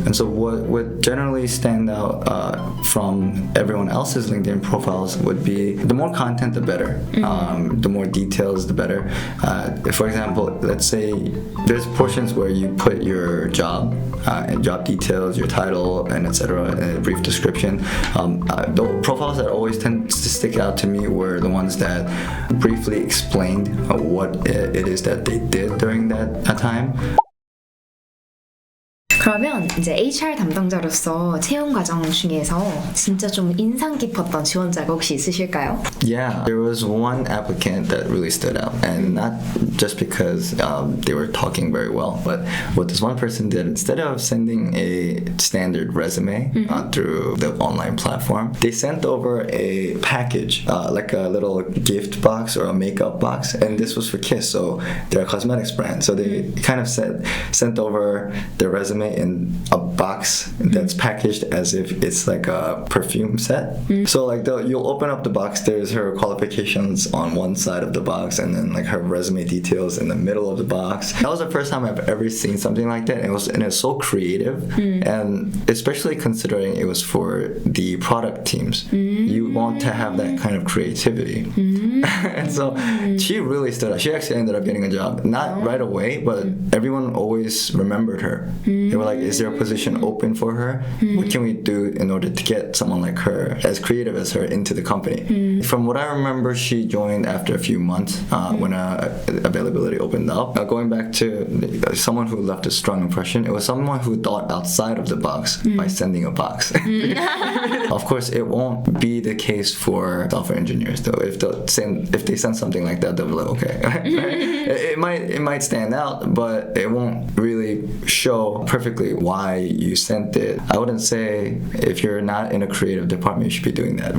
And so what generally stand out from everyone else's LinkedIn profiles would be the more content, the better. The more details, the better. For example, let's say there's portions where you put your job and job details, your title, and etc. and a brief description. The profiles that always tend to stick out to me were the ones that briefly explained what it is that they did during that time. 그러면 이제 HR 담당자로서 채용 과정 중에서 진짜 좀 인상 깊었던 지원자가 혹시 있으실까요? Yeah, there was one applicant that really stood out, and not just because they were talking very well, but what this one person did, instead of sending a standard resume through the online platform, they sent over a package, like a little gift box or a makeup box, and this was for Kiss, so they're a cosmetics brand, so they kind of sent over their resume in a box that's packaged as if it's like a perfume set. So like you'll open up the box, there's her qualifications on one side of the box and then like her resume details in the middle of the box. That was the first time I've ever seen something like that. And it's so creative, and especially considering it was for the product teams. You want to have that kind of creativity. And so she really stood out. She actually ended up getting a job, not right away, but everyone always remembered her. They were like, is there a position open for her? What can we do in order to get someone like her, as creative as her, into the company? From what I remember, she joined after a few months when availability opened up. Going back to someone who left a strong impression, it was someone who thought outside of the box by sending a box. Of course, it won't be the case for software engineers, though. If they send something like that, they'll be like, okay. It might stand out, but it won't really show perfectly why you sent it. I wouldn't say if you're not in a creative department, you should be doing that.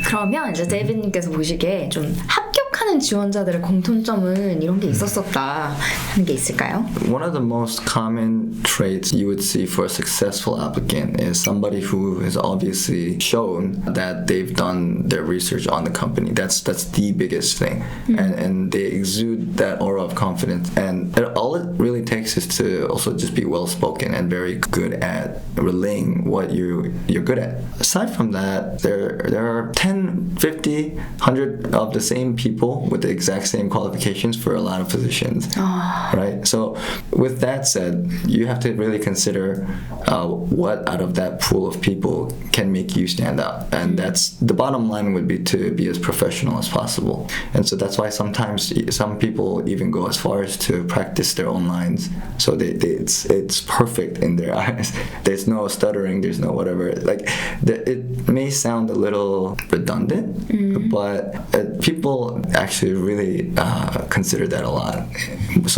그러면 이제 데이비드님께서 보시기에 좀 합격하는 지원자들의 공통점은 이런 게 있었었다 하는 게 있을까요? One of the most common traits you would see for a successful applicant is somebody who has obviously shown that they've done their research on the company. That's the biggest thing. And they exude that aura of confidence. And all it really takes is to also just be well-spoken and very good at relaying what you're good at. Aside from that, there are 10, 50, 100 of the same people with the exact same qualifications for a lot of positions, right? So with that said, you have to really consider what out of that pool of people can make you stand out. And that's the bottom line would be to be as professional as possible. And so that's why sometimes some people even go as far as to practice their own lines. So it's perfect in their eyes. There's no stuttering, there's no whatever. Like it may sound a little redundant, but people actually really consider that a lot,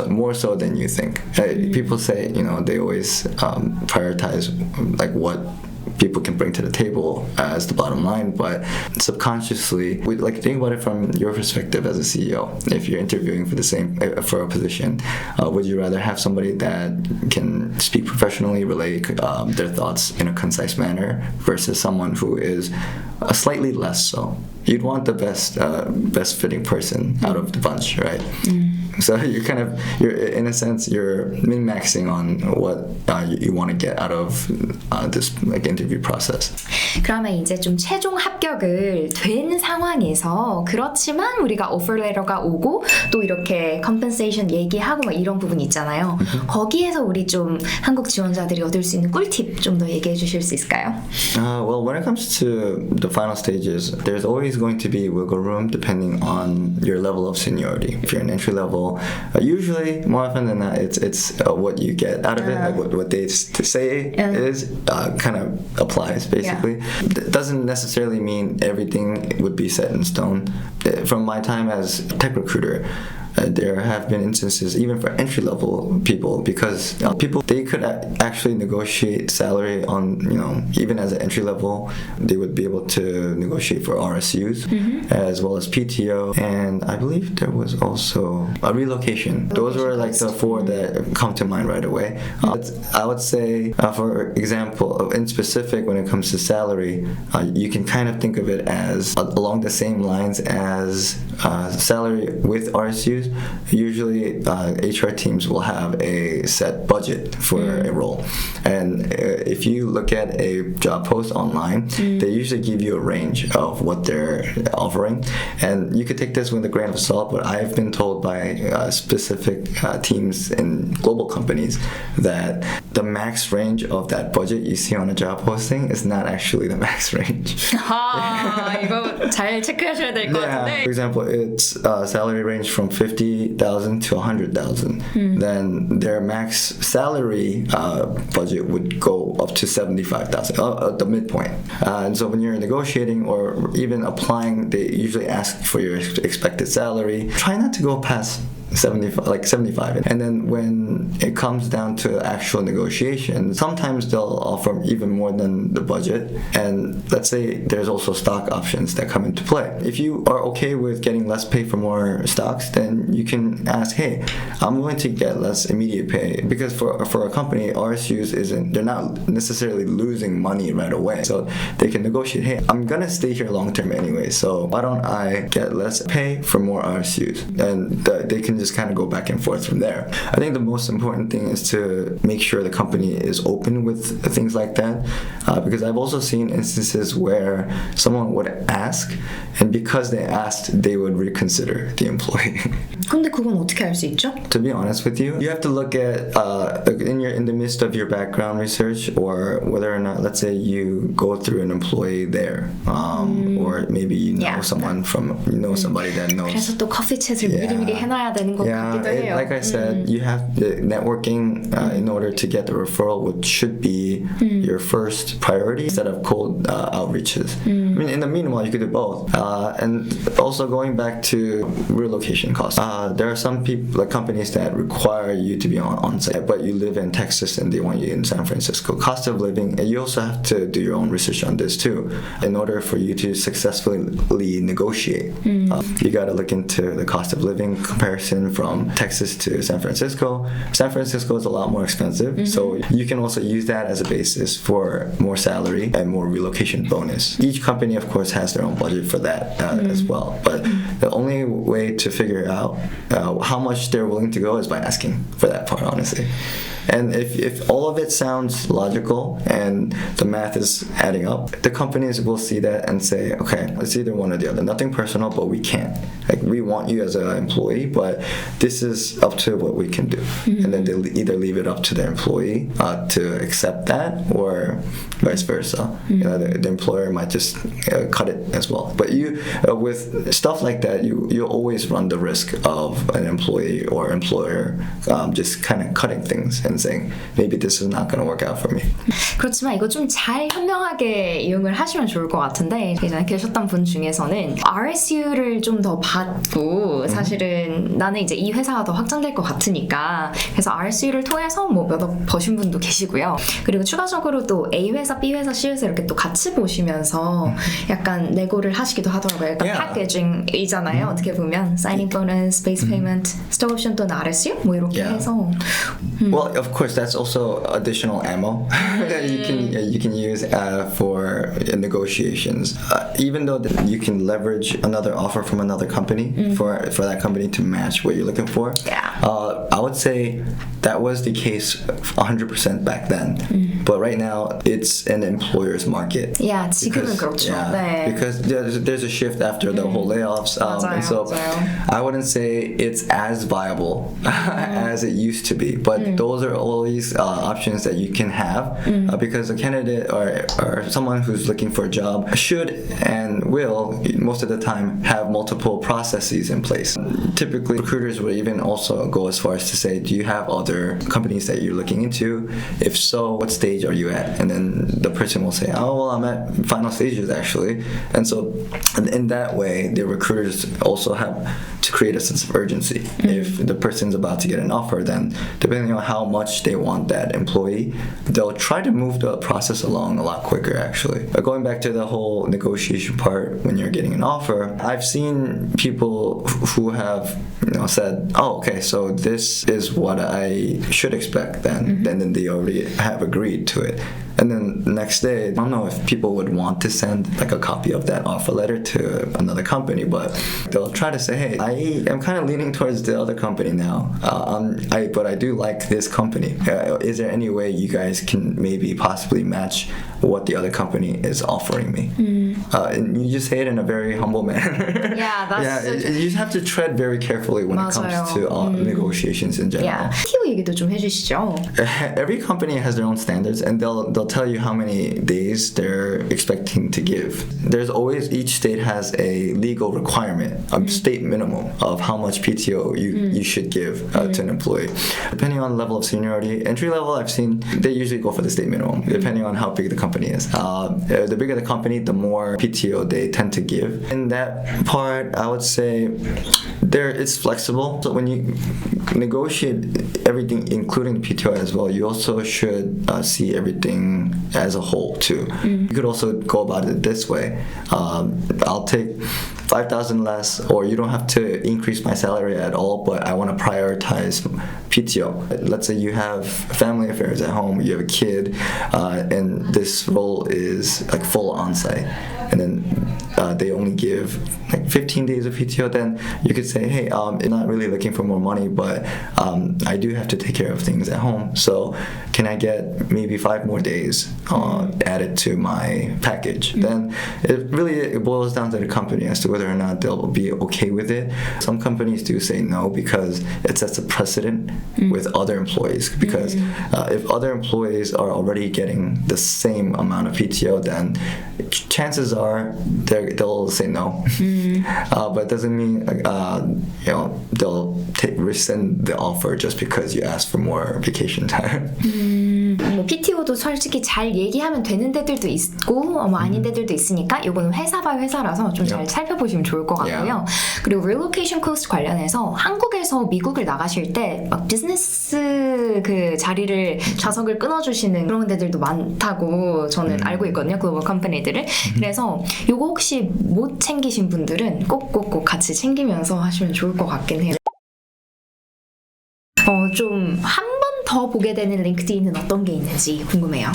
more so than you think. People say, they always prioritize like what people can bring to the table as the bottom line, but subconsciously, think about it from your perspective as a CEO. If you're interviewing for a position, would you rather have somebody that can speak professionally, relay their thoughts in a concise manner, versus someone who is slightly less so? You'd want the best fitting person out of the bunch, right? So you're in a sense, you're min-maxing on what you want to get out of this interview process. 그러면 이제 좀 최종 합격을 된 상황에서 그렇지만 우리가 오퍼 레터가 오고 또 이렇게 컴펜세이션 얘기하고 막 이런 부분 있잖아요. 거기에서 우리 좀 한국 지원자들이 얻을 수 있는 꿀팁 좀 더 얘기해 주실 수 있을까요? Well, when it comes to the final stages, there's always going to be wiggle room depending on your level of seniority. If you're an entry level, usually more often than not, it's what you get out of it, like what they say is kind of applies basically. It doesn't necessarily mean everything would be set in stone. From my time as a tech recruiter, there have been instances even for entry-level people, because they could actually negotiate salary on, even as an entry-level, they would be able to negotiate for RSUs as well as PTO, and I believe there was also a relocation. Those were like the four that come to mind right away. I would say, for example, in specific when it comes to salary, you can kind of think of it as along the same lines as salary with RSUs. interviews, usually HR teams will have a set budget for a role. And if you look at a job post online, they usually give you a range of what they're offering. And you could take this with a grain of salt, but I've been told by specific teams in global companies that the max range of that budget you see on a job posting is not actually the max range. 이거 잘 체크하셔야 될 것 같은데. For example, it's salary range from 50,000 to 100,000. Then their max salary budget would go up to 75,000, at the midpoint. And so when you're negotiating or even applying, they usually ask for your expected salary. Try not to go past 75. And then when it comes down to actual negotiation, sometimes they'll offer even more than the budget. And let's say there's also stock options that come into play. If you are okay with getting less pay for more stocks, then you can ask, hey, I'm willing to get less immediate pay, because for a company, RSUs they're not necessarily losing money right away. So they can negotiate, hey, I'm gonna stay here long term anyway, so why don't I get less pay for more RSUs? And they can just kind of go back and forth from there. I think the most important thing is to make sure the company is open with things like that, because I've also seen instances where someone would ask, and because they asked, they would reconsider the employee. 근데 그건 어떻게 알 수 있죠? To be honest with you, you have to look at in the midst of your background research, or whether or not, let's say you go through an employee there, or maybe you know someone somebody that knows. 그래서 또 커피 챗을 미리미리 해놔야 되는 것 같기도 해요. Like I said, you have the networking in order to get the referral, which should be your first priority instead of cold outreaches. I mean, in the meanwhile, you could do both. And also going back to relocation costs, there are some people, like companies that require you to be on site, but you live in Texas and they want you in San Francisco. Cost of living, and you also have to do your own research on this too. In order for you to successfully negotiate, you got to look into the cost of living comparison from Texas to San Francisco. San Francisco is a lot more expensive, so you can also use that as a basis for more salary and more relocation bonus. Each company, of course, has their own budget for that as well, but the only way to figure out how much they're willing to go is by asking for that part, honestly. And if all of it sounds logical and the math is adding up, the companies will see that and say, okay, it's either one or the other. Nothing personal, but we can't. Like, we want you as an employee, but this is up to what we can do. And then they'll either leave it up to the employee to accept that, or vice versa. You know, the employer might just cut it as well. But you, with stuff like that, you always run the risk of an employee or employer just kind of cutting things and saying, maybe this is not going to work out for me. 그렇지만 이거 좀 잘 현명하게 이용을 하시면 좋을 것 같은데, 예전에 계셨던 분 중에서는 RSU를 좀 더 받고, 사실은 나는 이제 이 회사가 더 확장될 것 같으니까, 그래서 RSU를 통해서 뭐 몇 억 버신 분도 계시고요. 그리고 추가적으로 또 A 회사, B 회사, C 회사 이렇게 또 같이 보시면서 약간 내고를 하시기도 하더라고요. 약간 패키징이잖아요. 어떻게 보면 signing bonus, base payment, stock option 또는 RSU 뭐 이렇게 해서. Well, of course, that's also additional ammo that you can use for negotiations. Even though you can leverage another offer from another company for that company to match what you're looking for. I would say that was the case 100% back then. But right now, it's an employer's market. 지금은 그렇죠. 네. Because there's a shift after the whole layoffs. And so I wouldn't say it's as viable as it used to be. But those are always options that you can have, because a candidate or someone who's looking for a job should and will most of the time have multiple processes in place. Typically, recruiters would even also go as far as to say, do you have other companies that you're looking into? If so, what stage are you at? And then the person will say, oh, well, I'm at final stages actually. And so in that way, the recruiters also have to create a sense of urgency. If the person's about to get an offer, then depending on how much they want that employee, they'll try to move the process along a lot quicker actually. But going back to the whole negotiation part when you're getting an offer, I've seen people who have said, oh, okay, so this is what I should expect then. And then they already have agreed to it. And then the next day, I don't know if people would want to send like a copy of that offer letter to another company, but they'll try to say, hey, I am kind of leaning towards the other company now, but I do like this company. Is there any way you guys can maybe possibly match what the other company is offering me? And you just say it in a very humble manner. Yeah, that's you just have to tread very carefully when it comes to negotiations in general. Yeah. PTO 얘기도 좀 해주시죠. Every company has their own standards, and they'll tell you how many days they're expecting to give. There's always, each state has a legal requirement, a state minimum of how much PTO you should give to an employee. Depending on the level of seniority, entry level, I've seen they usually go for the state minimum, depending on how big the company is. The bigger the company, the more PTO they tend to give. In that part, I would say it's flexible. So when you negotiate everything, including the PTO as well, you also should see everything as a whole too. You could also go about it this way. I'll take 5,000 less, or you don't have to increase my salary at all, but I want to prioritize PTO. Let's say you have family affairs at home, you have a kid, and this role is like full on-site, and then they only give like 15 days of PTO, then you could say, hey, I'm not really looking for more money, but I do have to take care of things at home, so can I get maybe 5 more days added to my package? Then it boils down to the company as to whether or not they'll be okay with it. Some companies do say no because it sets a precedent with other employees, because if other employees are already getting the same amount of PTO, then chances are they'll say no. But it doesn't mean they'll rescind the offer just because you ask for more vacation time. 뭐 PTO도 솔직히 잘 얘기하면 되는 데들도 있고 뭐 아닌 데들도 있으니까 이거는 회사 바이 회사라서 좀 잘 살펴보시면 좋을 것 같고요. 그리고 relocation cost 관련해서 한국에서 미국을 나가실 때 막 비즈니스 그 자리를 좌석을 끊어주시는 그런 데들도 많다고 저는 알고 있거든요. 글로벌 컴퍼니들을. 그래서 이거 혹시 못 챙기신 분들은 꼭 같이 챙기면서 하시면 좋을 것 같긴 해요. 좀 한 번 더 보게 되는 링크드인은 어떤 게 있는지 궁금해요.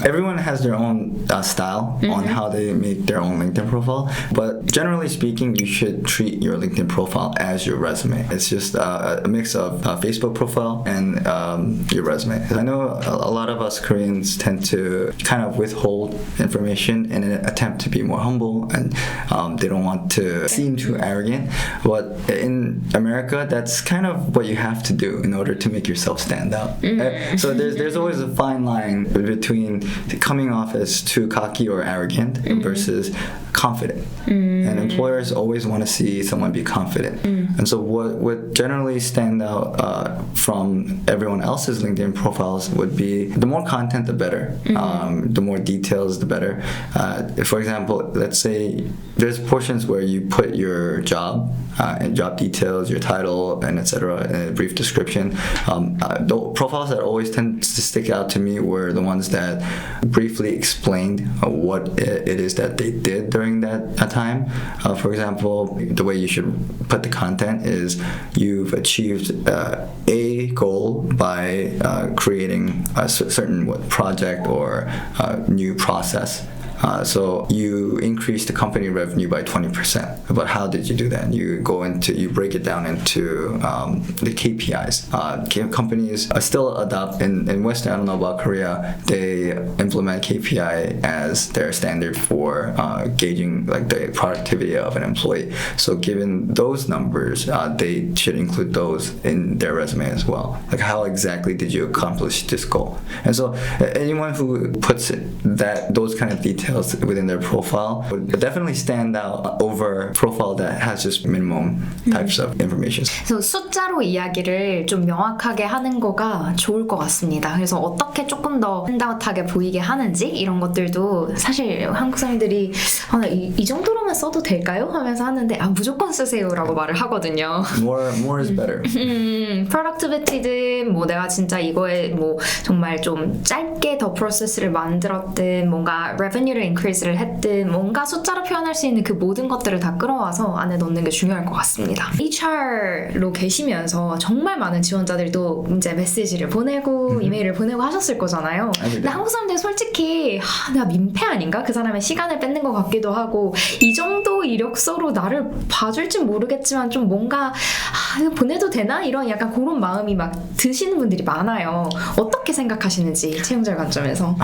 Everyone has their own style on how they make their own LinkedIn profile, but generally speaking, you should treat your LinkedIn profile as your resume. It's just a mix of Facebook profile and your resume. I know a lot of us Koreans tend to kind of withhold information in an attempt to be more humble, and they don't want to seem too arrogant. But in America, that's kind of what you have to do in order to make yourself stand out. So there's always a fine line between coming off as too cocky or arrogant versus confident. And employers always want to see someone be confident. And so what generally stand out from everyone else's LinkedIn profiles would be the more content, the better. The more details, the better. For example, let's say there's portions where you put your job and job details, your title, and etc. in a brief description. The profiles that always tend to stick out to me were the ones that briefly explained what it is that they did during that time. For example, the way you should put the content is you've achieved a goal by creating a certain project or new process. So you increase the company revenue by 20%. But how did you do that? You break it down into the KPIs. Companies still adopt in Western, I don't know about Korea, they implement KPI as their standard for gauging like the productivity of an employee. So given those numbers, they should include those in their resume as well. Like how exactly did you accomplish this goal? And so anyone who puts those kind of details within their profile would definitely stand out over profile that has just minimum types of information. 그래서 숫자로 이야기를 좀 명확하게 하는 거가 좋을 것 같습니다. 그래서 어떻게 조금 더 스탠다웃하게 보이게 하는지 이런 것들도 사실 한국 사람들이 이 정도로만 써도 될까요? 하면서 하는데 무조건 쓰세요라고 말을 하거든요. More is better. productivity든 뭐 내가 진짜 이거에 뭐 정말 좀 짧게 더 프로세스를 만들었든 뭔가 revenue revenue를 increase를 했든 뭔가 숫자로 표현할 수 있는 그 모든 것들을 다 끌어와서 안에 넣는 게 중요할 것 같습니다. HR로 계시면서 정말 많은 지원자들도 이제 메시지를 보내고 이메일을 보내고 하셨을 거잖아요. 근데 한국 사람들 솔직히 내가 민폐 아닌가? 그 사람의 시간을 뺏는 것 같기도 하고 이 정도 이력서로 나를 봐줄지 모르겠지만 좀 뭔가 이거 보내도 되나? 이런 약간 그런 마음이 막 드시는 분들이 많아요. 어떻게 생각하시는지 채용자의 관점에서.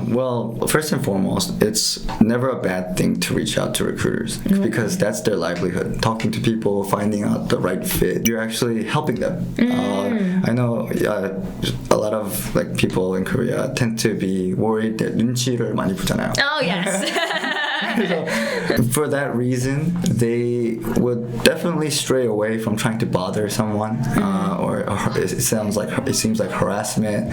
Well, first and foremost, it's never a bad thing to reach out to recruiters because that's their livelihood. Talking to people, finding out the right fit, you're actually helping them. I know a lot of like people in Korea tend to be worried that 눈치를 많이 보잖아요. Oh yes. For that reason, they would definitely stray away from trying to bother someone, or it seems like harassment.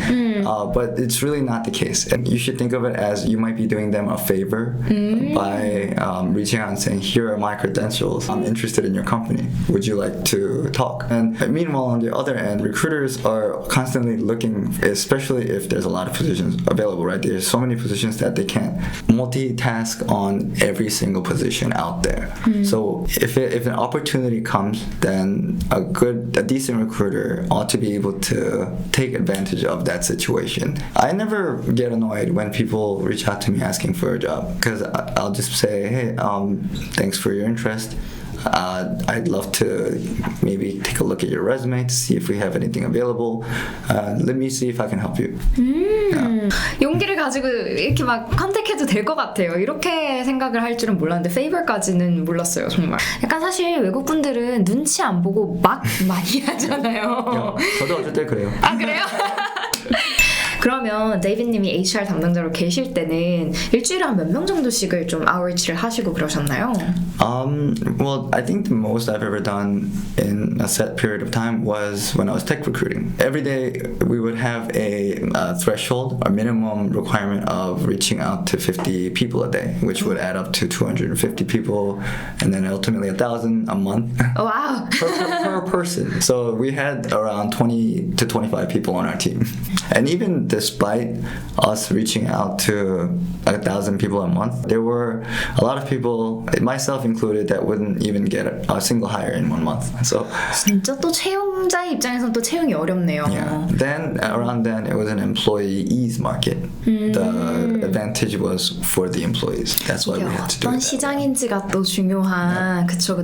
But it's really not the case. And you should think of it as you might be doing them a favor by reaching out and saying, "Here are my credentials. I'm interested in your company. Would you like to talk?" And meanwhile, on the other end, recruiters are constantly looking, especially if there's a lot of positions available. Right, there's so many positions that they can't multitask on every single position out there. So if an opportunity comes, then a decent recruiter ought to be able to take advantage of that situation. I never get annoyed when people reach out to me asking for a job because I'll just say, hey, thanks for your interest. I'd love to maybe take a look at your resume to see if we have anything available. Let me see if I can help you. 용기를 가지고 이렇게 막 컨택해도 될 것 같아요. 이렇게 생각을 할 줄은 몰랐는데 favor까지는 몰랐어요, 정말. 약간 사실 외국분들은 눈치 안 보고 막 많이 하잖아요. 저도 어쩔 때 그래요. 아, 그래요? 그러면 데이빗님이 HR 담당자로 계실 때는 일주일에 한 몇 명 정도씩을 좀 아웃리치를 하시고 그러셨나요? Well, I think the most I've ever done in a set period of time was when I was tech recruiting. Every day we would have a threshold, a minimum requirement of reaching out to 50 people a day, which would add up to 250 people, and then ultimately 1,000 a month. Wow. per person. So we had around 20 to 25 people on our team. And even despite us reaching out to 1,000 people a month, there were a lot of people, myself included, that wouldn't even get a single hire in 1 month. So 진짜 또 채용자의 입장에서는 또 채용이 어렵네요. yeah. Then around then it was an employees market. The advantage was for the employees. That's why we had to do 어떤 it. 시장인지가 또 중요한. 그쵸.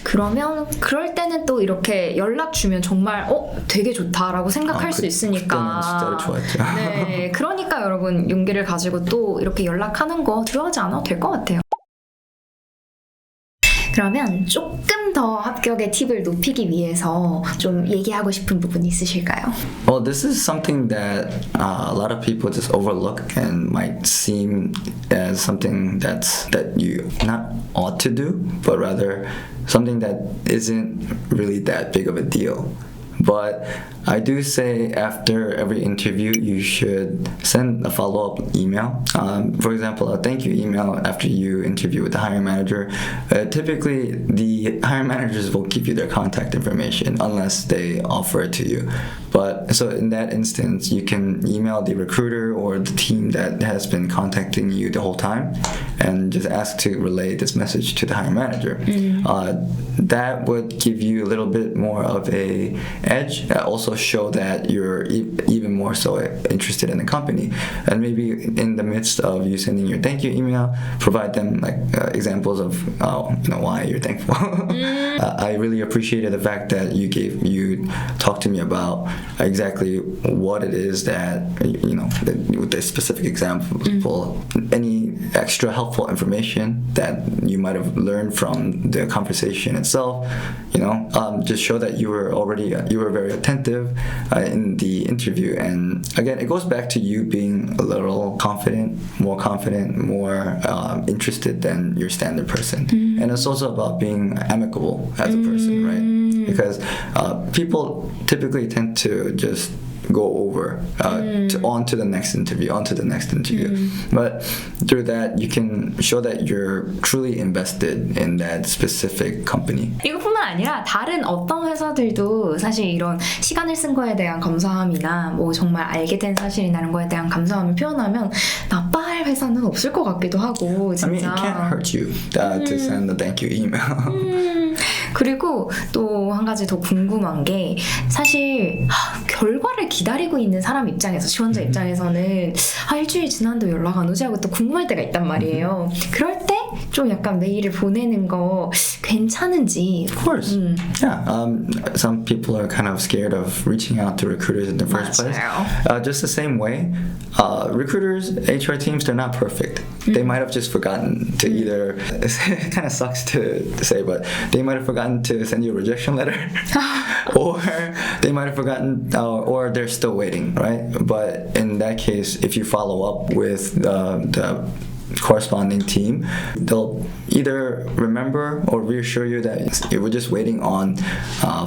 그러면 그럴 때는 또 이렇게 연락 주면 정말 되게 좋다라고 생각할 수 있으니까. 그때는 진짜로 좋았죠. 네, 그러니까 여러분 용기를 가지고 또 이렇게 연락하는 거 두려워하지 않아도 될 것 같아요. 그러면 조금 더 합격의 팁을 높이기 위해서 좀 얘기하고 싶은 부분 있으실까요? Well, this is something that a lot of people just overlook and might seem as something that you not ought to do, but rather something that isn't really that big of a deal. But I do say after every interview, you should send a follow-up email. For example, a thank you email after you interview with the hiring manager. Typically, the hiring managers will give you their contact information unless they offer it to you. But so in that instance, you can email the recruiter or the team that has been contacting you the whole time and just ask to relay this message to the hiring manager. That would give you a little bit more of a edge. Also show that you're even more so interested in the company. And maybe in the midst of you sending your thank you email, provide them like examples of why you're thankful. I really appreciated the fact that you talked to me about exactly what it is that with the specific example, any extra helpful information that you might have learned from the conversation itself. Just show that you were very attentive in the interview. And again, it goes back to you being a little more interested than your standard person. And it's also about being amicable as a person, right? Because people typically tend to just go over on to the next interview. But through that, you can show that you're truly invested in that specific company. 이것뿐만 아니라 다른 어떤 회사들도 사실 이런 시간을 쓴 거에 대한 감사함이나 뭐 정말 알게 된 사실이나 이런 거에 대한 감사함을 표현하면 나빠할 할 회사는 없을 것 같기도 하고 진짜. I mean, it can't hurt you to send a thank you email. 그리고 또 한 가지 더 궁금한 게 사실 결과를 기다리고 있는 사람 입장에서 지원자 입장에서는 일주일 지난도 연락 안 오지 하고 또 궁금할 때가 있단 말이에요. 그럴 때 좀 약간 메일을 보내는 거 괜찮은지. Of course. Yeah. Some people are kind of scared of reaching out to recruiters in the first place. Just the same way, recruiters, HR teams, they're not perfect. They might have just forgotten to either, it kind of sucks to say, but they might have forgotten to send you a rejection letter or they might have forgotten or they're still waiting, right? But in that case, if you follow up with the corresponding team, they'll either remember or reassure you that we're just waiting on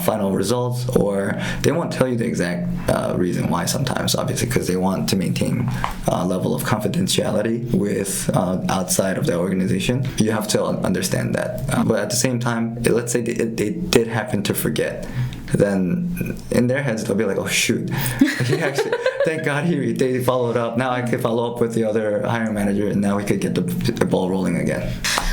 final results, or they won't tell you the exact reason why sometimes, obviously, because they want to maintain a level of confidentiality with outside of the organization. You have to understand that. But at the same time, let's say they did happen to forget, then in their heads they'll be like, oh shoot, he actually, thank God they followed up. Now I could follow up with the other hiring manager and now we could get the ball rolling again.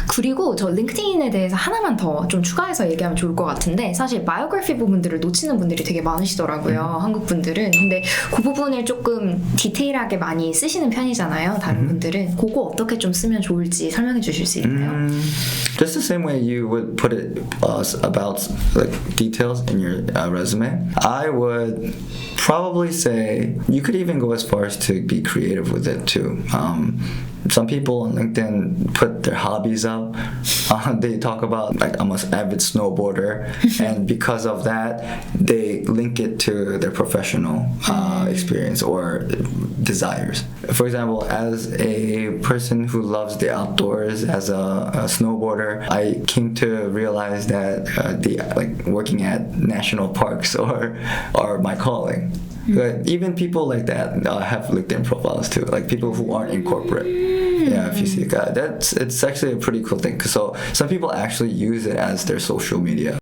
그리고 저 링크드인에 대해서 하나만 더 좀 추가해서 얘기하면 좋을 것 같은데, 사실 바이오그래피 부분들을 놓치는 분들이 되게 많으시더라고요. 한국 분들은. 근데 그 부분을 조금 디테일하게 많이 쓰시는 편이잖아요. 다른 분들은. 그거 어떻게 좀 쓰면 좋을지 설명해 주실 수 있나요? Just the same way you would put it about like details in your resume, I would probably say you could even go as far as to be creative with it too. Some people on LinkedIn put their hobbies up. They talk about like I'm an avid snowboarder, and because of that, they link it to their professional experience or desires. For example, as a person who loves the outdoors, as a snowboarder, I came to realize that like working at national parks are my calling. But even people like that have LinkedIn profiles too, like people who aren't in corporate. Yeah, if you see that, it's actually a pretty cool thing. So some people actually use it as their social media.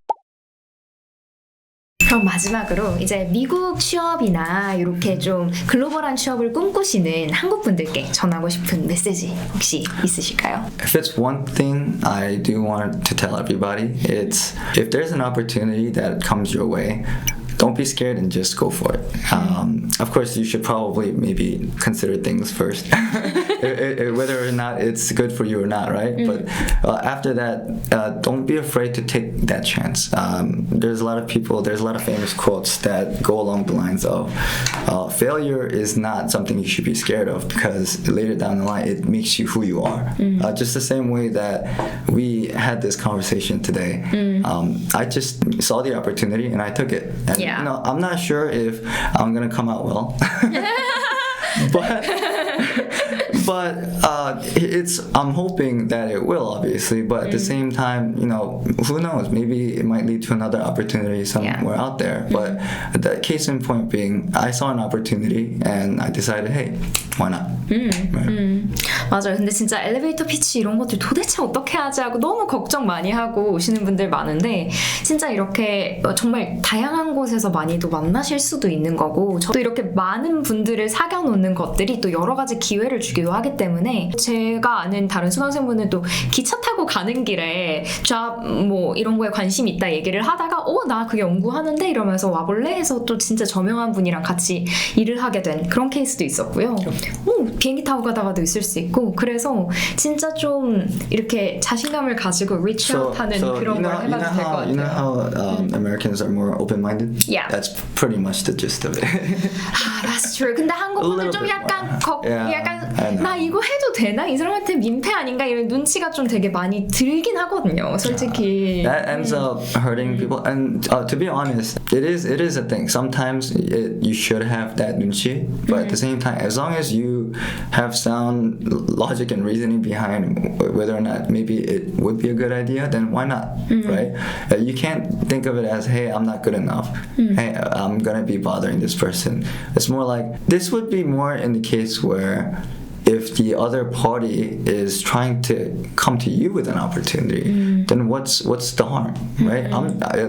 그럼 마지막으로 이제 미국 취업이나 이렇게 좀 글로벌한 취업을 꿈꾸시는 한국 분들께 전하고 싶은 메시지 혹시 있으실까요? If it's one thing I do want to tell everybody, it's if there's an opportunity that comes your way, don't be scared and just go for it. Of course, you should probably maybe consider things first, whether or not it's good for you or not, right? But after that, don't be afraid to take that chance. There's a lot of famous quotes that go along the lines of failure is not something you should be scared of, because later down the line, it makes you who you are. Just the same way that we had this conversation today, I just saw the opportunity and I took it. And, you know, I'm not sure if I'm gonna come out well, but I'm hoping that it will, obviously. But at the same time, you know, who knows? Maybe it might lead to another opportunity somewhere out there. But the case in point being, I saw an opportunity and I decided, hey, why not? Right? 맞아요. 근데 진짜 엘리베이터 피치 이런 것들 도대체 어떻게 하지 하고 너무 걱정 많이 하고 오시는 분들 많은데, 진짜 이렇게 정말 다양한 곳에서 많이도 만나실 수도 있는 거고, 저도 이렇게 많은 분들을 사귀어 놓는 것들이 또 여러 가지 기회를 주기도 하기 때문에, 제가 아는 다른 수강생분은 또 기차 타고 가는 길에 잡 뭐 이런 거에 관심이 있다 얘기를 하다가 나 그게 연구하는데 이러면서 와볼래 해서 또 진짜 저명한 분이랑 같이 일을 하게 된 그런 케이스도 있었고요. 비행기 타고 가다가도 있을 수 있고, 그래서 진짜 좀 이렇게 자신감을 가지고 reach out 하는 그런 걸 해봐도 될 것 같아요. You know how Americans are more open-minded? Yeah. That's pretty much the gist of it. That's true. 근데 한국 분들 좀 약간 나 이거 해도 되나? 이 사람한테 민폐 아닌가? 이런 눈치가 좀 되게 많이 들긴 하거든요, 솔직히. That ends up hurting people. And to be honest, it is a thing. Sometimes you should have that 눈치, but at the same time, as long as you have sound logic and reasoning behind whether or not maybe it would be a good idea, then why not, right? You can't think of it as, hey, I'm not good enough. Hey, I'm gonna be bothering this person. It's more like, this would be more in the case where if the other party is trying to come to you with an opportunity, then what's the harm, right?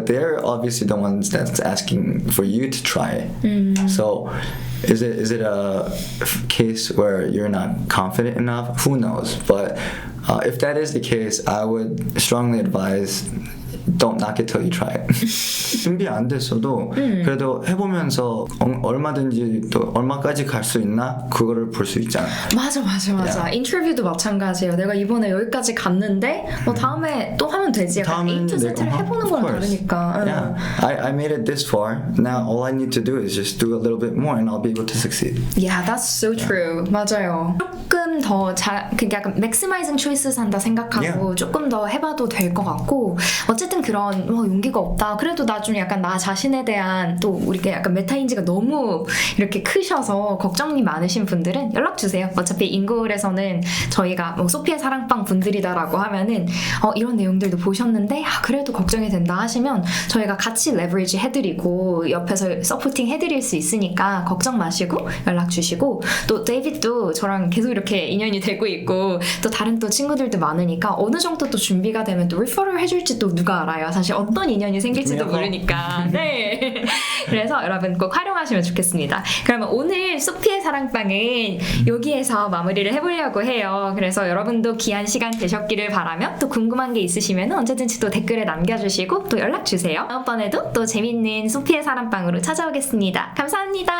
They're obviously the ones that's asking for you to try it. So is it a case where you're not confident enough? Who knows? But if that is the case, I would strongly advise don't knock it till you try it. 준비 안 됐어도 그래도 해보면서 얼마든지 또 얼마까지 갈 수 있나 그거를 볼 수 있잖아. 맞아. 인터뷰도 마찬가지예요. 내가 이번에 여기까지 갔는데 다음에 또 하면 되지. 약간 A to Z를 해보는 거랑 다르니까. Yeah, I made it this far. Now all I need to do is just do a little bit more and I'll be able to succeed. Yeah, that's so true. 맞아요. 조금 더 그게 약간 maximizing choices 한다 생각하고 조금 더 해봐도 될 것 같고 어쨌든 그런 용기가 없다. 그래도 나 좀 약간 나 자신에 대한 또 우리가 약간 메타인지가 너무 이렇게 크셔서 걱정이 많으신 분들은 연락 주세요. 어차피 인골에서는 저희가 소피의 사랑방 분들이다라고 하면은 이런 내용들도 보셨는데 그래도 걱정이 된다 하시면 저희가 같이 레버리지 해드리고 옆에서 서포팅 해드릴 수 있으니까 걱정 마시고 연락 주시고 또 데이빗도 저랑 계속 이렇게 인연이 되고 있고 또 다른 또 친구들도 많으니까 어느 정도 또 준비가 되면 또 리퍼럴 해줄지 또 누가 알아요. 사실 어떤 인연이 생길지도 모르니까. 네. 그래서 여러분 꼭 활용하시면 좋겠습니다. 그러면 오늘 소피의 사랑방은 여기에서 마무리를 해보려고 해요. 그래서 여러분도 귀한 시간 되셨기를 바라며 또 궁금한 게 있으시면 언제든지 또 댓글에 남겨주시고 또 연락 주세요. 다음번에도 또 재밌는 소피의 사랑방으로 찾아오겠습니다. 감사합니다.